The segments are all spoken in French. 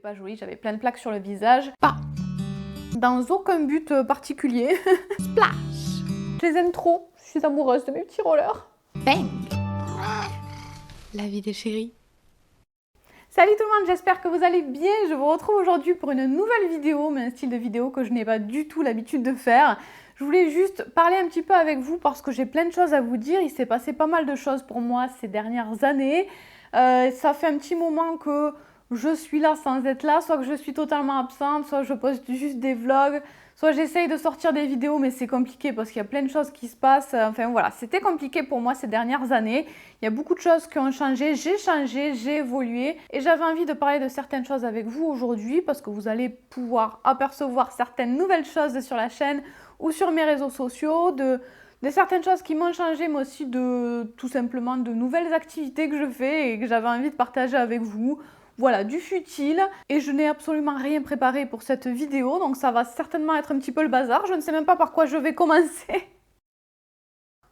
C'était pas joli, j'avais plein de plaques sur le visage. Pas dans aucun but particulier. Splash! Je les aime trop, je suis amoureuse de mes petits rollers. Bang! La vie des chéris. Salut tout le monde, j'espère que vous allez bien. Je vous retrouve aujourd'hui pour une nouvelle vidéo, mais un style de vidéo que je n'ai pas du tout l'habitude de faire. Je voulais juste parler un petit peu avec vous parce que j'ai plein de choses à vous dire. Il s'est passé pas mal de choses pour moi ces dernières années. Ça fait un petit moment que je suis là sans être là, soit que je suis totalement absente, soit je poste juste des vlogs, soit j'essaye de sortir des vidéos, mais c'est compliqué parce qu'il y a plein de choses qui se passent. Enfin voilà, c'était compliqué pour moi ces dernières années. Il y a beaucoup de choses qui ont changé, j'ai évolué et j'avais envie de parler de certaines choses avec vous aujourd'hui parce que vous allez pouvoir apercevoir certaines nouvelles choses sur la chaîne ou sur mes réseaux sociaux, de certaines choses qui m'ont changé, mais aussi de tout simplement de nouvelles activités que je fais et que j'avais envie de partager avec vous. Voilà, du futile. Et je n'ai absolument rien préparé pour cette vidéo, donc ça va certainement être un petit peu le bazar. Je ne sais même pas par quoi je vais commencer.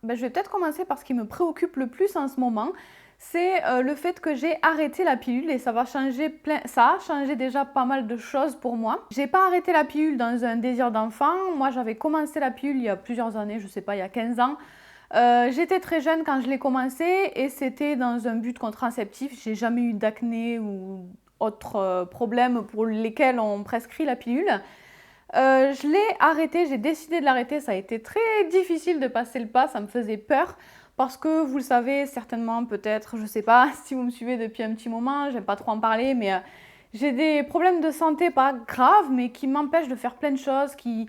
Je vais peut-être commencer par ce qui me préoccupe le plus en ce moment. C'est le fait que j'ai arrêté la pilule et ça va changer ça a changé déjà pas mal de choses pour moi. J'ai pas arrêté la pilule dans un désir d'enfant. Moi, j'avais commencé la pilule il y a plusieurs années, je sais pas, il y a 15 ans. J'étais très jeune quand je l'ai commencé et c'était dans un but contraceptif. J'ai jamais eu d'acné ou autres problèmes pour lesquels on prescrit la pilule. Je l'ai arrêté, j'ai décidé de l'arrêter. Ça a été très difficile de passer le pas, ça me faisait peur. Parce que vous le savez certainement, peut-être, je sais pas si vous me suivez depuis un petit moment, j'aime pas trop en parler, mais j'ai des problèmes de santé pas graves, mais qui m'empêchent de faire plein de choses, qui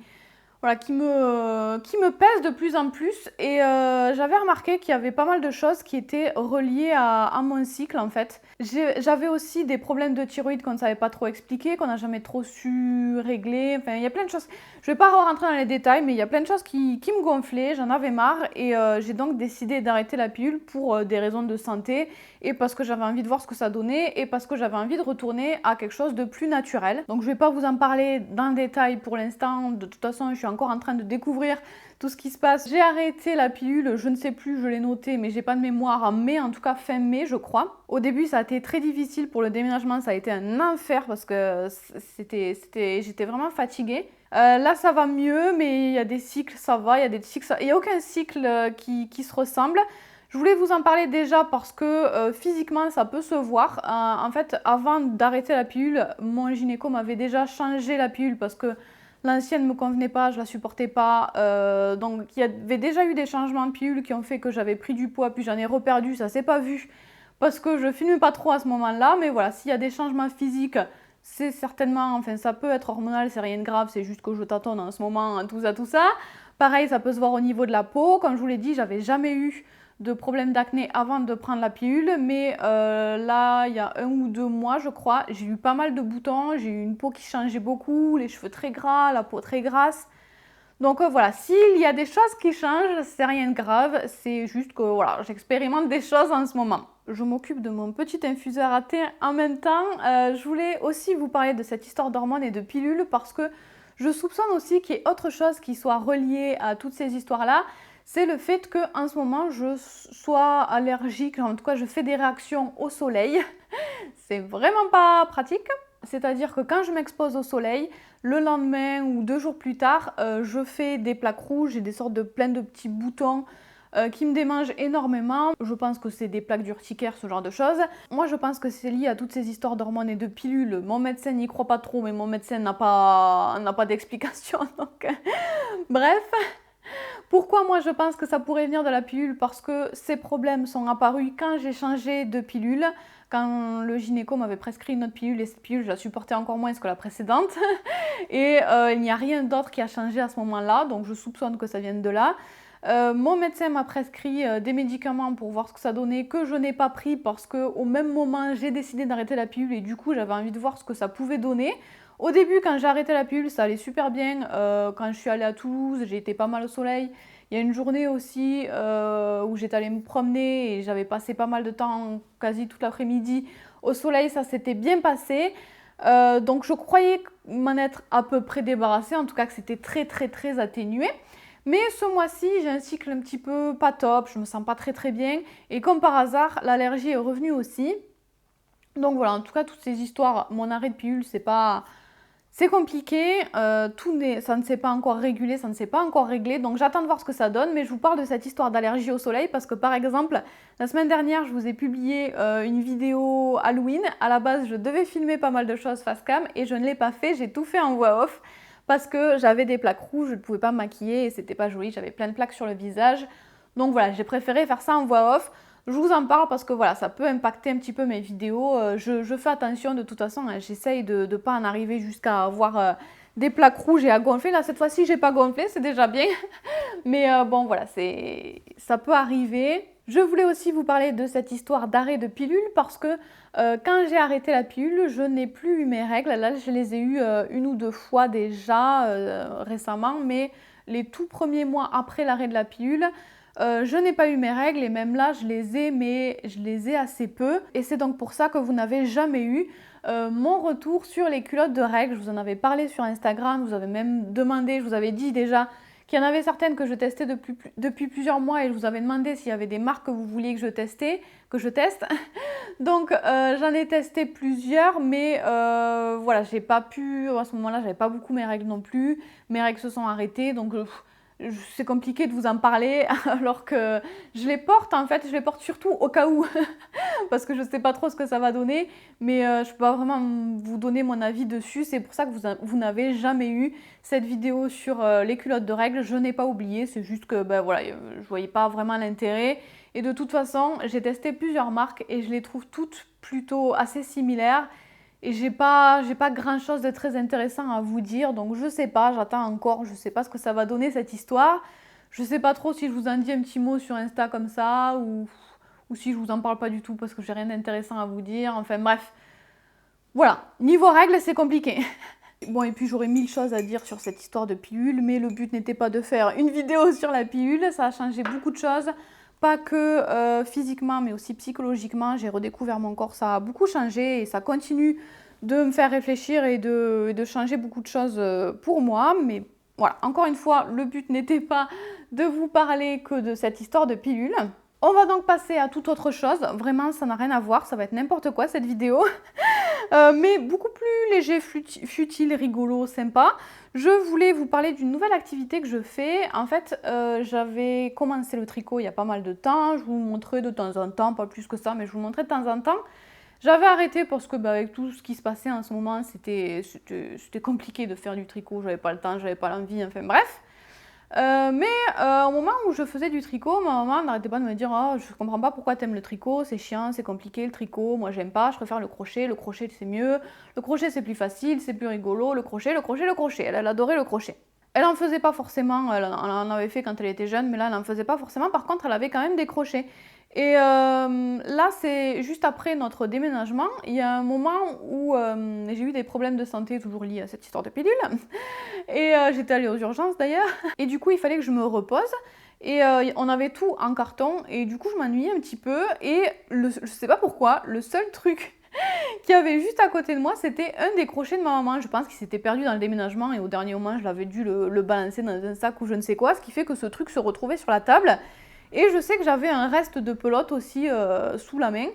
me pèsent de plus en plus. Et j'avais remarqué qu'il y avait pas mal de choses qui étaient reliées à mon cycle en fait. J'avais aussi des problèmes de thyroïde qu'on ne savait pas trop expliquer, qu'on n'a jamais trop su régler. Enfin, il y a plein de choses. Je ne vais pas rentrer dans les détails, mais il y a plein de choses qui me gonflaient, j'en avais marre et j'ai donc décidé d'arrêter la pilule pour des raisons de santé et parce que j'avais envie de voir ce que ça donnait et parce que j'avais envie de retourner à quelque chose de plus naturel. Donc je ne vais pas vous en parler dans le détail pour l'instant. De toute façon, je suis encore en train de découvrir tout ce qui se passe. J'ai arrêté la pilule, je ne sais plus, je l'ai noté, mais j'ai pas de mémoire, en mai, en tout cas fin mai, je crois. Au début, ça a été très difficile pour le déménagement, ça a été un enfer parce que j'étais vraiment fatiguée. Là, ça va mieux, mais il y a des cycles, ça va, il y a des cycles, il n'y a aucun cycle qui se ressemble. Je voulais vous en parler déjà parce que physiquement, ça peut se voir. En fait, avant d'arrêter la pilule, mon gynéco m'avait déjà changé la pilule parce que l'ancienne ne me convenait pas, je la supportais pas. Donc, il y avait déjà eu des changements de pilule qui ont fait que j'avais pris du poids, puis j'en ai reperdu, ça s'est pas vu parce que je filme pas trop à ce moment-là. Mais voilà, s'il y a des changements physiques, c'est certainement, enfin ça peut être hormonal, c'est rien de grave, c'est juste que je tâtonne en ce moment, tout ça. Pareil, ça peut se voir au niveau de la peau. Comme je vous l'ai dit, j'avais jamais eu de problème d'acné avant de prendre la pilule, mais là, il y a 1 ou 2 mois, je crois, j'ai eu pas mal de boutons, j'ai eu une peau qui changeait beaucoup, les cheveux très gras, la peau très grasse. Donc voilà, s'il y a des choses qui changent, c'est rien de grave, c'est juste que voilà, j'expérimente des choses en ce moment. Je m'occupe de mon petit infuseur à thé en même temps. Je voulais aussi vous parler de cette histoire d'hormones et de pilules parce que je soupçonne aussi qu'il y ait autre chose qui soit reliée à toutes ces histoires-là. C'est le fait qu'en ce moment, je sois allergique, en tout cas, je fais des réactions au soleil. C'est vraiment pas pratique. C'est-à-dire que quand je m'expose au soleil, le lendemain ou 2 jours plus tard, je fais des plaques rouges et des sortes de plein de petits boutons qui me démangent énormément. Je pense que c'est des plaques d'urticaire, ce genre de choses. Moi, je pense que c'est lié à toutes ces histoires d'hormones et de pilules. Mon médecin n'y croit pas trop, mais mon médecin n'a pas d'explication. Donc, bref. Pourquoi moi je pense que ça pourrait venir de la pilule? Parce que ces problèmes sont apparus quand j'ai changé de pilule, quand le gynéco m'avait prescrit une autre pilule et cette pilule je la supportais encore moins que la précédente et il n'y a rien d'autre qui a changé à ce moment-là, donc je soupçonne que ça vienne de là. Mon médecin m'a prescrit des médicaments pour voir ce que ça donnait, que je n'ai pas pris parce qu'au même moment j'ai décidé d'arrêter la pilule et du coup j'avais envie de voir ce que ça pouvait donner. Au début, quand j'ai arrêté la pilule, ça allait super bien. Quand je suis allée à Toulouse, j'ai été pas mal au soleil. Il y a une journée aussi où j'étais allée me promener et j'avais passé pas mal de temps, quasi toute l'après-midi, au soleil. Ça s'était bien passé. Donc je croyais m'en être à peu près débarrassée, en tout cas que c'était très atténué. Mais ce mois-ci, j'ai un cycle un petit peu pas top, je me sens pas très bien. Et comme par hasard, l'allergie est revenue aussi. Donc voilà, en tout cas, toutes ces histoires, mon arrêt de pilule, c'est compliqué, ça ne s'est pas encore régulé, ça ne s'est pas encore réglé, donc j'attends de voir ce que ça donne, mais je vous parle de cette histoire d'allergie au soleil parce que par exemple, la semaine dernière, je vous ai publié une vidéo Halloween. À la base, je devais filmer pas mal de choses face cam et je ne l'ai pas fait, j'ai tout fait en voix off parce que j'avais des plaques rouges, je ne pouvais pas me maquiller et c'était pas joli, j'avais plein de plaques sur le visage. Donc voilà, j'ai préféré faire ça en voix off. Je vous en parle parce que voilà, ça peut impacter un petit peu mes vidéos. Je fais attention de toute façon, hein, j'essaye de ne pas en arriver jusqu'à avoir des plaques rouges et à gonfler. Là, cette fois-ci, j'ai pas gonflé, c'est déjà bien. Mais bon, voilà, ça peut arriver. Je voulais aussi vous parler de cette histoire d'arrêt de pilule parce que quand j'ai arrêté la pilule, je n'ai plus eu mes règles. Là, je les ai eues une ou deux fois déjà récemment, mais les tout premiers mois après l'arrêt de la pilule, je n'ai pas eu mes règles et même là je les ai, mais je les ai assez peu et c'est donc pour ça que vous n'avez jamais eu mon retour sur les culottes de règles. Je vous en avais parlé sur Instagram, vous avez même demandé, je vous avais dit déjà qu'il y en avait certaines que je testais depuis plusieurs mois et je vous avais demandé s'il y avait des marques que vous vouliez que je teste. Donc j'en ai testé plusieurs, mais voilà, j'ai pas pu, à ce moment-là j'avais pas beaucoup mes règles non plus, mes règles se sont arrêtées, donc c'est compliqué de vous en parler alors que je les porte en fait, je les porte surtout au cas où parce que je sais pas trop ce que ça va donner, mais je peux pas vraiment vous donner mon avis dessus. C'est pour ça que vous n'avez jamais eu cette vidéo sur les culottes de règles. Je n'ai pas oublié, c'est juste que ben voilà, je voyais pas vraiment l'intérêt et de toute façon j'ai testé plusieurs marques et je les trouve toutes plutôt assez similaires. Et j'ai pas grand chose de très intéressant à vous dire, donc je sais pas, j'attends encore, je sais pas ce que ça va donner cette histoire. Je sais pas trop si je vous en dis un petit mot sur Insta comme ça, ou si je vous en parle pas du tout parce que j'ai rien d'intéressant à vous dire. Enfin bref, voilà, niveau règles c'est compliqué. Bon, et puis j'aurais mille choses à dire sur cette histoire de pilule, mais le but n'était pas de faire une vidéo sur la pilule, ça a changé beaucoup de choses. Pas que physiquement, mais aussi psychologiquement. J'ai redécouvert mon corps, ça a beaucoup changé et ça continue de me faire réfléchir et de changer beaucoup de choses pour moi. Mais voilà, encore une fois, le but n'était pas de vous parler que de cette histoire de pilule. On va donc passer à toute autre chose. Vraiment, ça n'a rien à voir, ça va être n'importe quoi cette vidéo. Mais beaucoup plus léger, futile, rigolo, sympa. Je voulais vous parler d'une nouvelle activité que je fais. En fait, j'avais commencé le tricot il y a pas mal de temps. Je vous montrais de temps en temps, pas plus que ça, mais je vous montrais de temps en temps. J'avais arrêté parce que avec tout ce qui se passait en ce moment, c'était compliqué de faire du tricot. J'avais pas le temps, j'avais pas l'envie, enfin bref. Mais au moment où je faisais du tricot, ma maman n'arrêtait pas de me dire oh, je comprends pas pourquoi t'aimes le tricot, c'est chiant, c'est compliqué le tricot, moi j'aime pas, je préfère le crochet c'est mieux, le crochet c'est plus facile, c'est plus rigolo, le crochet, elle adorait le crochet. Elle en faisait pas forcément, elle en avait fait quand elle était jeune, mais là elle en faisait pas forcément, par contre elle avait quand même des crochets. Et là, c'est juste après notre déménagement, il y a un moment où j'ai eu des problèmes de santé, toujours liés à cette histoire de pilule. Et j'étais allée aux urgences d'ailleurs. Et du coup, il fallait que je me repose. Et on avait tout en carton. Et du coup, je m'ennuyais un petit peu. Et je sais pas pourquoi, le seul truc qu'il y avait juste à côté de moi, c'était un des crochets de ma maman. Je pense qu'il s'était perdu dans le déménagement. Et au dernier moment, je l'avais dû le balancer dans un sac ou je ne sais quoi. Ce qui fait que ce truc se retrouvait sur la table. Et je sais que j'avais un reste de pelote aussi sous la main.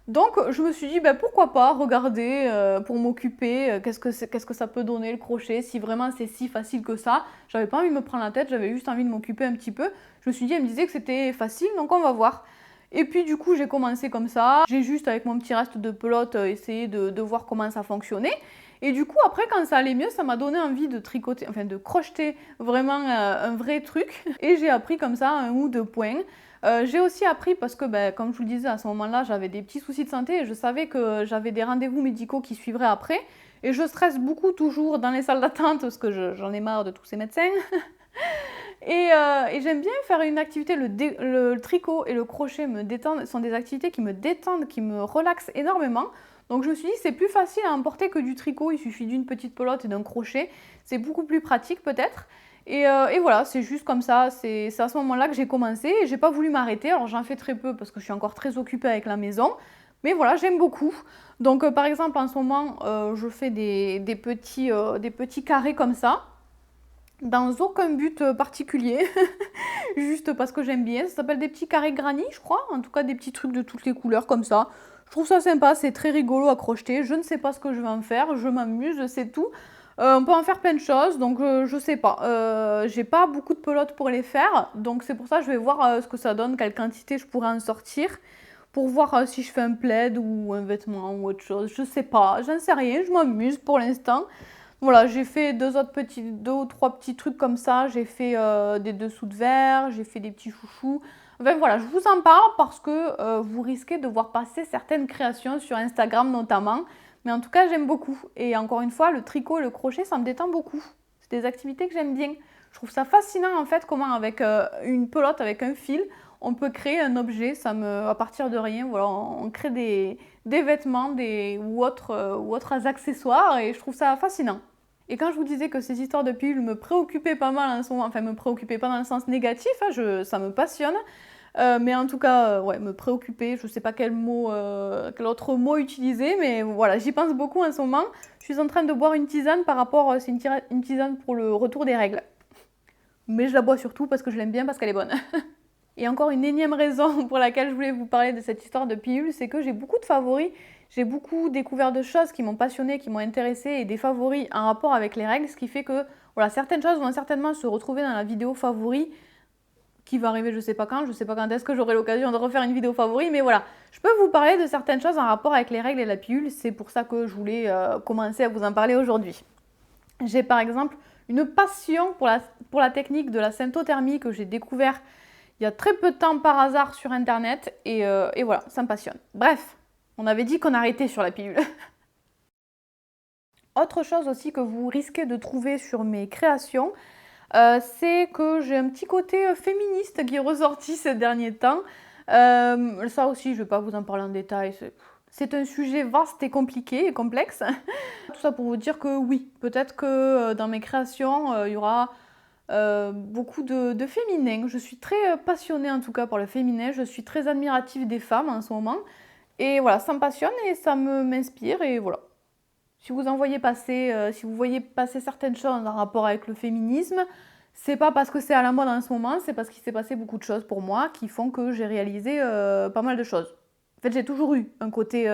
Donc je me suis dit ben, pourquoi pas regarder pour m'occuper, qu'est-ce que ça peut donner le crochet, si vraiment c'est si facile que ça. J'avais pas envie de me prendre la tête, j'avais juste envie de m'occuper un petit peu. Je me suis dit, elle me disait que c'était facile, donc on va voir. Et puis du coup j'ai commencé comme ça, j'ai juste avec mon petit reste de pelote essayé de voir comment ça fonctionnait. Et du coup après quand ça allait mieux, ça m'a donné envie de tricoter, enfin de crocheter vraiment un vrai truc. Et j'ai appris comme ça un ou deux points. J'ai aussi appris parce que, ben, comme je vous le disais, à ce moment-là, j'avais des petits soucis de santé et je savais que j'avais des rendez-vous médicaux qui suivraient après. Et je stresse beaucoup toujours dans les salles d'attente parce que j'en ai marre de tous ces médecins. Et j'aime bien faire une activité, le tricot et le crochet me détendent, sont des activités qui me détendent, qui me relaxent énormément. Donc je me suis dit c'est plus facile à emporter que du tricot, il suffit d'une petite pelote et d'un crochet. C'est beaucoup plus pratique peut-être. Et voilà, c'est juste comme ça, c'est à ce moment-là que j'ai commencé et j'ai pas voulu m'arrêter. Alors j'en fais très peu parce que je suis encore très occupée avec la maison. Mais voilà, j'aime beaucoup. Donc par exemple en ce moment, je fais des petits carrés comme ça. Dans aucun but particulier, juste parce que j'aime bien. Ça s'appelle des petits carrés granny, je crois. En tout cas, des petits trucs de toutes les couleurs comme ça. Je Je trouve ça sympa, c'est très rigolo à crocheter. Je ne sais pas ce que je vais en faire, je m'amuse, c'est tout. On peut en faire plein de choses, donc je sais pas. J'ai pas beaucoup de pelotes pour les faire, donc c'est pour ça que je vais voir ce que ça donne, quelle quantité je pourrais en sortir, pour voir si je fais un plaid ou un vêtement ou autre chose. Je sais pas, j'en sais rien, je m'amuse pour l'instant. Voilà, j'ai fait deux ou trois petits trucs comme ça. J'ai fait des dessous de verre, j'ai fait des petits chouchous. Enfin voilà, je vous en parle parce que vous risquez de voir passer certaines créations sur Instagram notamment. Mais en tout cas, j'aime beaucoup. Et encore une fois, le tricot et le crochet, ça me détend beaucoup. C'est des activités que j'aime bien. Je trouve ça fascinant en fait comment avec une pelote, avec un fil, on peut créer un objet. À partir de rien, voilà, on crée des vêtements ou autres accessoires et je trouve ça fascinant. Et quand je vous disais que ces histoires de pilules me préoccupaient pas mal en ce moment, enfin me préoccupaient pas dans le sens négatif, hein, ça me passionne. Mais en tout cas, ouais, me préoccuper, je sais pas quel autre mot utiliser, mais voilà, j'y pense beaucoup en ce moment. Je suis en train de boire une tisane c'est une tisane pour le retour des règles. Mais je la bois surtout parce que je l'aime bien, parce qu'elle est bonne. Et encore une énième raison pour laquelle je voulais vous parler de cette histoire de pilule, c'est que j'ai beaucoup de favoris. J'ai beaucoup découvert de choses qui m'ont passionnée, qui m'ont intéressée et des favoris en rapport avec les règles, ce qui fait que voilà, certaines choses vont certainement se retrouver dans la vidéo favoris qui va arriver je sais pas quand est-ce que j'aurai l'occasion de refaire une vidéo favori, mais voilà, je peux vous parler de certaines choses en rapport avec les règles et la pilule, c'est pour ça que je voulais commencer à vous en parler aujourd'hui. J'ai par exemple une passion pour la technique de la syntothermie que j'ai découvert il y a très peu de temps par hasard sur internet et voilà, ça me passionne. Bref, on avait dit qu'on arrêtait sur la pilule. Autre chose aussi que vous risquez de trouver sur mes créations, c'est que j'ai un petit côté féministe qui est ressorti ces derniers temps. Ça aussi, je ne vais pas vous en parler en détail. C'est un sujet vaste et compliqué et complexe. Tout ça pour vous dire que oui, peut-être que dans mes créations, il y aura beaucoup de féminin. Je suis très passionnée en tout cas par le féminin. Je suis très admirative des femmes en ce moment. Et voilà, ça me passionne et ça m'inspire et voilà. Si vous voyez passer certaines choses en rapport avec le féminisme, c'est pas parce que c'est à la mode en ce moment, c'est parce qu'il s'est passé beaucoup de choses pour moi qui font que j'ai réalisé pas mal de choses. En fait, j'ai toujours eu un côté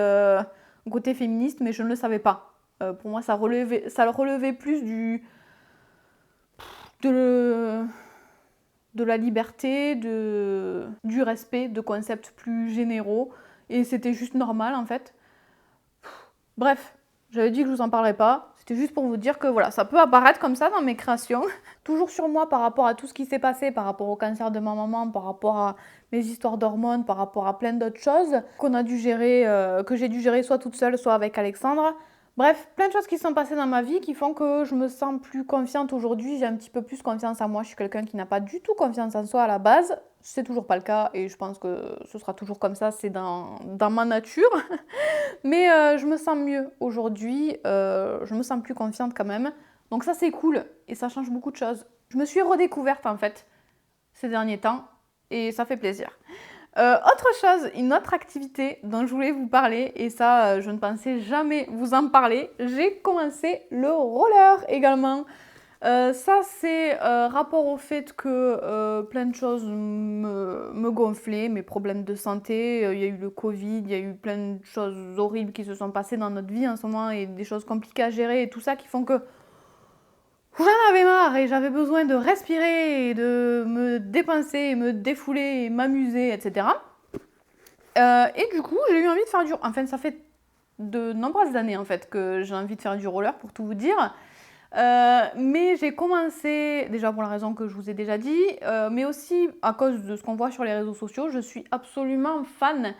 féministe, mais je ne le savais pas. Pour moi, ça relevait plus de la liberté, du respect, de concepts plus généraux. Et c'était juste normal en fait. Bref, j'avais dit que je vous en parlerais pas. C'était juste pour vous dire que voilà, ça peut apparaître comme ça dans mes créations. Toujours sur moi par rapport à tout ce qui s'est passé, par rapport au cancer de ma maman, par rapport à mes histoires d'hormones, par rapport à plein d'autres choses que j'ai dû gérer soit toute seule, soit avec Alexandre. Bref, plein de choses qui sont passées dans ma vie qui font que je me sens plus confiante aujourd'hui. J'ai un petit peu plus confiance en moi. Je suis quelqu'un qui n'a pas du tout confiance en soi à la base. C'est toujours pas le cas et je pense que ce sera toujours comme ça. C'est dans ma nature. Mais je me sens mieux aujourd'hui. Je me sens plus confiante quand même. Donc ça, c'est cool et ça change beaucoup de choses. Je me suis redécouverte en fait ces derniers temps et ça fait plaisir. Autre chose, une autre activité dont je voulais vous parler, et ça, je ne pensais jamais vous en parler, j'ai commencé le roller également. Ça, c'est rapport au fait que plein de choses me gonflaient, mes problèmes de santé, il y a eu le Covid, il y a eu plein de choses horribles qui se sont passées dans notre vie en ce moment, et des choses compliquées à gérer, et tout ça qui font que j'en avais marre et j'avais besoin de respirer et de me dépenser, me défouler, et m'amuser, etc. Et du coup, j'ai eu envie de faire du... Enfin, ça fait de nombreuses années en fait que j'ai envie de faire du roller pour tout vous dire. Mais j'ai commencé, déjà pour la raison que je vous ai déjà dit, mais aussi à cause de ce qu'on voit sur les réseaux sociaux, je suis absolument fan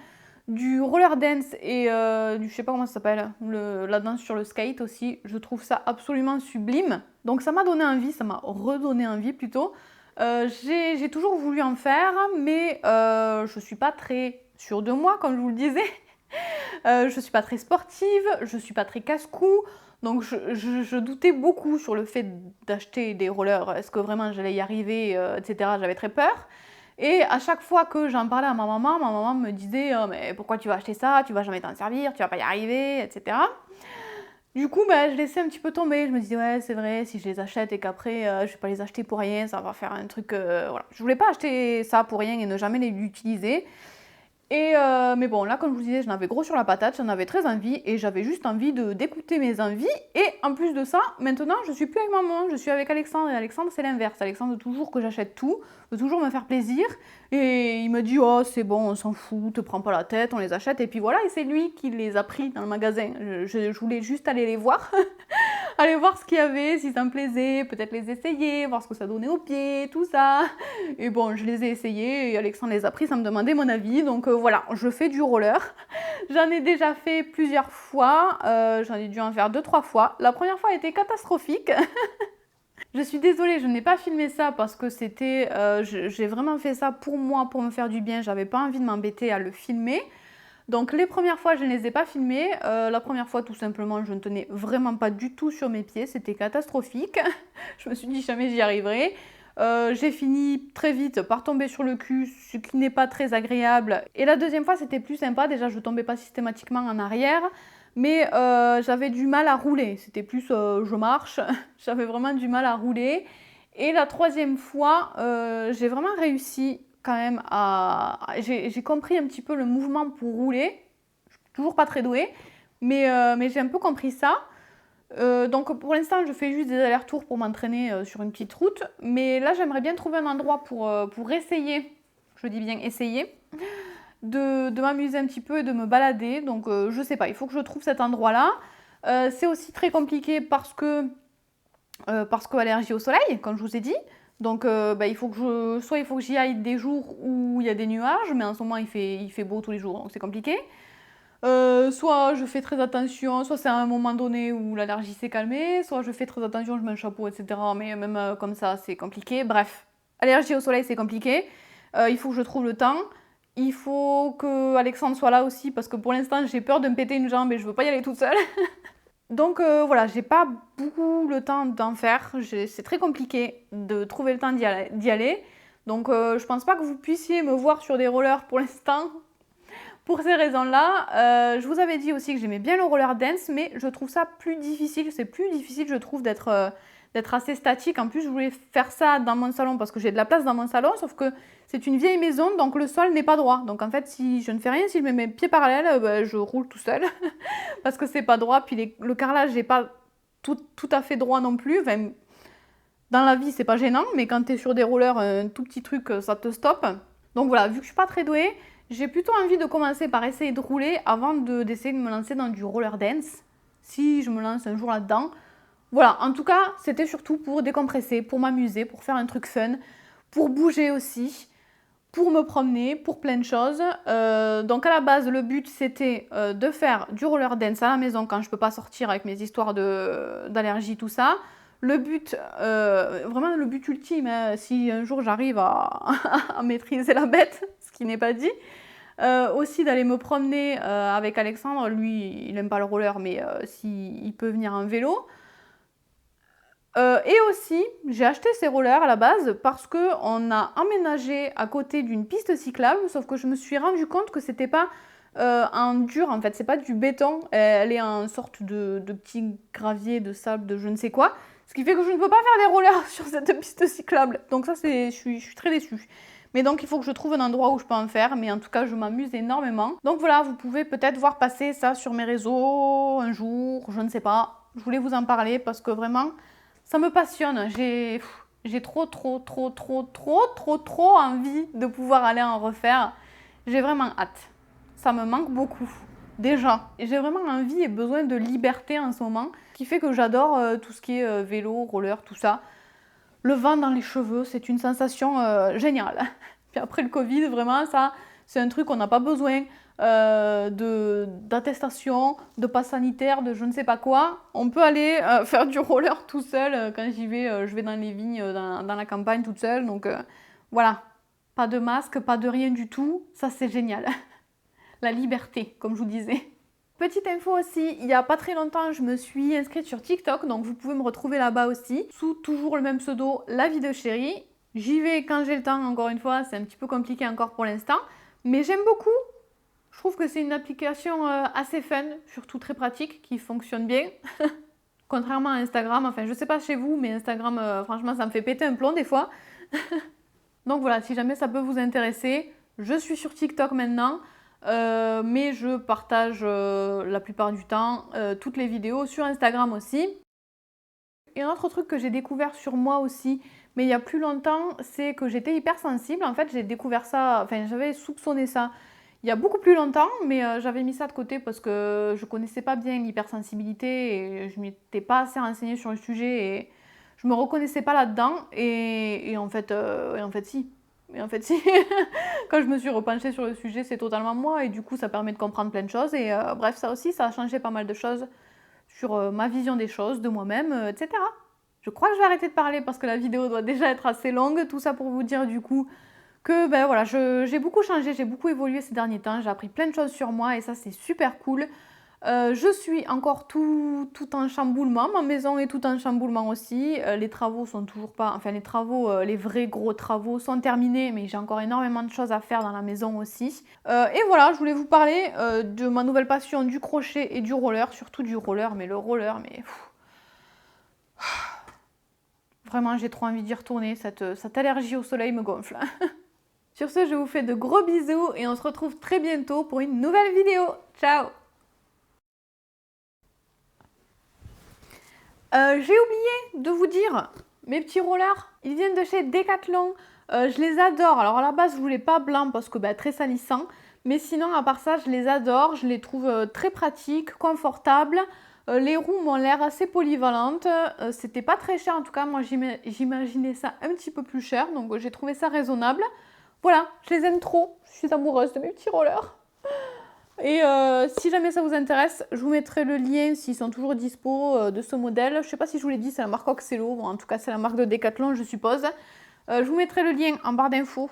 du roller dance et je sais pas comment ça s'appelle, la danse sur le skate aussi. Je trouve ça absolument sublime. Donc ça m'a donné envie, ça m'a redonné envie plutôt. J'ai toujours voulu en faire, mais je suis pas très sûre de moi, comme je vous le disais. Je suis pas très sportive, je suis pas très casse-cou. Donc je doutais beaucoup sur le fait d'acheter des rollers. Est-ce que vraiment j'allais y arriver, etc. J'avais très peur. Et à chaque fois que j'en parlais à ma maman me disait « mais pourquoi tu vas acheter ça? Tu vas jamais t'en servir, tu vas pas y arriver, etc. » Du coup, je laissais un petit peu tomber. Je me disais « ouais, c'est vrai, si je les achète et qu'après je vais pas les acheter pour rien, ça va faire un truc... voilà. » Je voulais pas acheter ça pour rien et ne jamais l'utiliser. Mais bon, là, comme je vous disais, j'en avais gros sur la patate, j'en avais très envie et j'avais juste envie d'écouter mes envies. Et en plus de ça, maintenant, je suis plus avec maman, je suis avec Alexandre. Et Alexandre, c'est l'inverse. Alexandre veut toujours que j'achète tout, veut toujours me faire plaisir. Et il me dit, oh, c'est bon, on s'en fout, te prends pas la tête, on les achète. Et puis voilà, et c'est lui qui les a pris dans le magasin. Je voulais juste aller les voir. Aller voir ce qu'il y avait, si ça me plaisait, peut-être les essayer, voir ce que ça donnait aux pieds, tout ça. Et bon, je les ai essayés et Alexandre les a pris sans me demander mon avis. Donc voilà, je fais du roller. J'en ai déjà fait plusieurs fois, j'en ai dû en faire 2-3 fois. La première fois a été catastrophique. Je suis désolée, je n'ai pas filmé ça parce que c'était, j'ai vraiment fait ça pour moi, pour me faire du bien. J'avais pas envie de m'embêter à le filmer. Donc les premières fois, je ne les ai pas filmées. La première fois, tout simplement, je ne tenais vraiment pas du tout sur mes pieds. C'était catastrophique. Je me suis dit jamais j'y arriverai. J'ai fini très vite par tomber sur le cul, ce qui n'est pas très agréable. Et la deuxième fois, c'était plus sympa. Déjà, je ne tombais pas systématiquement en arrière, mais j'avais du mal à rouler. C'était plus je marche. J'avais vraiment du mal à rouler. Et la troisième fois, j'ai vraiment réussi quand même j'ai compris un petit peu le mouvement pour rouler. Je suis toujours pas très douée, mais j'ai un peu compris ça. Donc pour l'instant, je fais juste des allers-retours pour m'entraîner sur une petite route. Mais là, j'aimerais bien trouver un endroit pour essayer, je dis bien essayer, de m'amuser un petit peu et de me balader. Donc je sais pas, il faut que je trouve cet endroit-là. C'est aussi très compliqué parce que allergie au soleil, comme je vous ai dit. Donc il faut que il faut que j'y aille des jours où il y a des nuages, mais en ce moment il fait beau tous les jours, donc c'est compliqué. Soit je fais très attention, soit c'est à un moment donné où l'allergie s'est calmée, soit je fais très attention, je mets un chapeau, etc. Mais même comme ça, c'est compliqué. Bref, allergie au soleil, c'est compliqué. Il faut que je trouve le temps. Il faut que Alexandre soit là aussi, parce que pour l'instant, j'ai peur de me péter une jambe et je veux pas y aller toute seule. Donc voilà, j'ai pas beaucoup le temps d'en faire. C'est très compliqué de trouver le temps d'y aller. Donc je pense pas que vous puissiez me voir sur des rollers pour l'instant. Pour ces raisons-là, je vous avais dit aussi que j'aimais bien le roller dance, mais je trouve ça plus difficile. C'est plus difficile, je trouve, d'être assez statique. En plus, je voulais faire ça dans mon salon parce que j'ai de la place dans mon salon, sauf que c'est une vieille maison, donc le sol n'est pas droit. Donc en fait, si je ne fais rien, si je mets mes pieds parallèles, je roule tout seul parce que c'est pas droit. Puis le carrelage n'est pas tout à fait droit non plus. Enfin, dans la vie, c'est pas gênant, mais quand tu es sur des rollers, un tout petit truc, ça te stoppe. Donc voilà, vu que je suis pas très douée, j'ai plutôt envie de commencer par essayer de rouler avant d'essayer de me lancer dans du roller dance, si je me lance un jour là-dedans. Voilà, en tout cas, c'était surtout pour décompresser, pour m'amuser, pour faire un truc fun, pour bouger aussi, pour me promener, pour plein de choses. Donc à la base, le but, c'était de faire du roller dance à la maison quand je peux pas sortir avec mes histoires d'allergie, tout ça. Le but, vraiment le but ultime, hein, si un jour j'arrive à maîtriser la bête, ce qui n'est pas dit, aussi d'aller me promener avec Alexandre. Lui, il n'aime pas le roller, mais s'il peut venir en vélo. Et aussi, j'ai acheté ces rollers à la base parce qu'on a emménagé à côté d'une piste cyclable, sauf que je me suis rendu compte que c'était pas en dur, en fait, c'est pas du béton, elle est en sorte de petit gravier, de sable, de je ne sais quoi, ce qui fait que je ne peux pas faire des rollers sur cette piste cyclable. Donc ça, je suis très déçue. Mais donc il faut que je trouve un endroit où je peux en faire, mais en tout cas je m'amuse énormément. Donc voilà, vous pouvez peut-être voir passer ça sur mes réseaux un jour, je ne sais pas. Je voulais vous en parler parce que vraiment, ça me passionne. J'ai trop envie de pouvoir aller en refaire. J'ai vraiment hâte. Ça me manque beaucoup. Déjà, j'ai vraiment envie et besoin de liberté en ce moment, qui fait que j'adore tout ce qui est vélo, roller, tout ça. Le vent dans les cheveux, c'est une sensation géniale. Puis après le Covid, vraiment, ça, c'est un truc qu'on n'a pas besoin d'attestation, de passe sanitaire, de je ne sais pas quoi. On peut aller faire du roller tout seul. Quand j'y vais, je vais dans les vignes, dans la campagne toute seule. Donc voilà, pas de masque, pas de rien du tout. Ça, c'est génial. La liberté, comme je vous disais. Petite info aussi, il n'y a pas très longtemps, je me suis inscrite sur TikTok, donc vous pouvez me retrouver là-bas aussi, sous toujours le même pseudo, La Vie de Chérie. J'y vais quand j'ai le temps, encore une fois, c'est un petit peu compliqué encore pour l'instant, mais j'aime beaucoup. Je trouve que c'est une application assez fun, surtout très pratique, qui fonctionne bien. Contrairement à Instagram, enfin je sais pas chez vous, mais Instagram, franchement, ça me fait péter un plomb des fois. Donc voilà, si jamais ça peut vous intéresser, je suis sur TikTok maintenant. Mais je partage la plupart du temps toutes les vidéos sur Instagram aussi. Et un autre truc que j'ai découvert sur moi aussi, mais il y a plus longtemps, c'est que j'étais hypersensible. En fait, j'ai découvert ça, enfin j'avais soupçonné ça il y a beaucoup plus longtemps, mais j'avais mis ça de côté parce que je connaissais pas bien l'hypersensibilité et je m'étais pas assez renseignée sur le sujet et je me reconnaissais pas là-dedans. Et en fait, si. Et en fait, si. Quand je me suis repenchée sur le sujet, c'est totalement moi et du coup, ça permet de comprendre plein de choses. Et bref, ça aussi, ça a changé pas mal de choses sur ma vision des choses, de moi-même, etc. Je crois que je vais arrêter de parler parce que la vidéo doit déjà être assez longue. Tout ça pour vous dire du coup que ben voilà, j'ai beaucoup changé, j'ai beaucoup évolué ces derniers temps. J'ai appris plein de choses sur moi et ça c'est super cool. Je suis encore tout en chamboulement, ma maison est tout en chamboulement aussi. Les travaux sont toujours pas, enfin les travaux, les vrais gros travaux sont terminés, mais j'ai encore énormément de choses à faire dans la maison aussi. Et voilà, je voulais vous parler de ma nouvelle passion du crochet et du roller, surtout du roller, mais le roller, mais vraiment j'ai trop envie d'y retourner, cette allergie au soleil me gonfle. Sur ce, je vous fais de gros bisous et on se retrouve très bientôt pour une nouvelle vidéo. Ciao! J'ai oublié de vous dire, mes petits rollers, ils viennent de chez Decathlon. Je les adore. Alors à la base, je voulais pas blanc parce que très salissant. Mais sinon, à part ça, je les adore. Je les trouve très pratiques, confortables. Les roues m'ont l'air assez polyvalentes. C'était pas très cher en tout cas. Moi, j'imaginais ça un petit peu plus cher. Donc j'ai trouvé ça raisonnable. Voilà, je les aime trop. Je suis amoureuse de mes petits rollers. Et si jamais ça vous intéresse, je vous mettrai le lien s'ils sont toujours dispo de ce modèle. Je sais pas si je vous l'ai dit, c'est la marque Oxelo. Bon, en tout cas, c'est la marque de Decathlon, je suppose. Je vous mettrai le lien en barre d'infos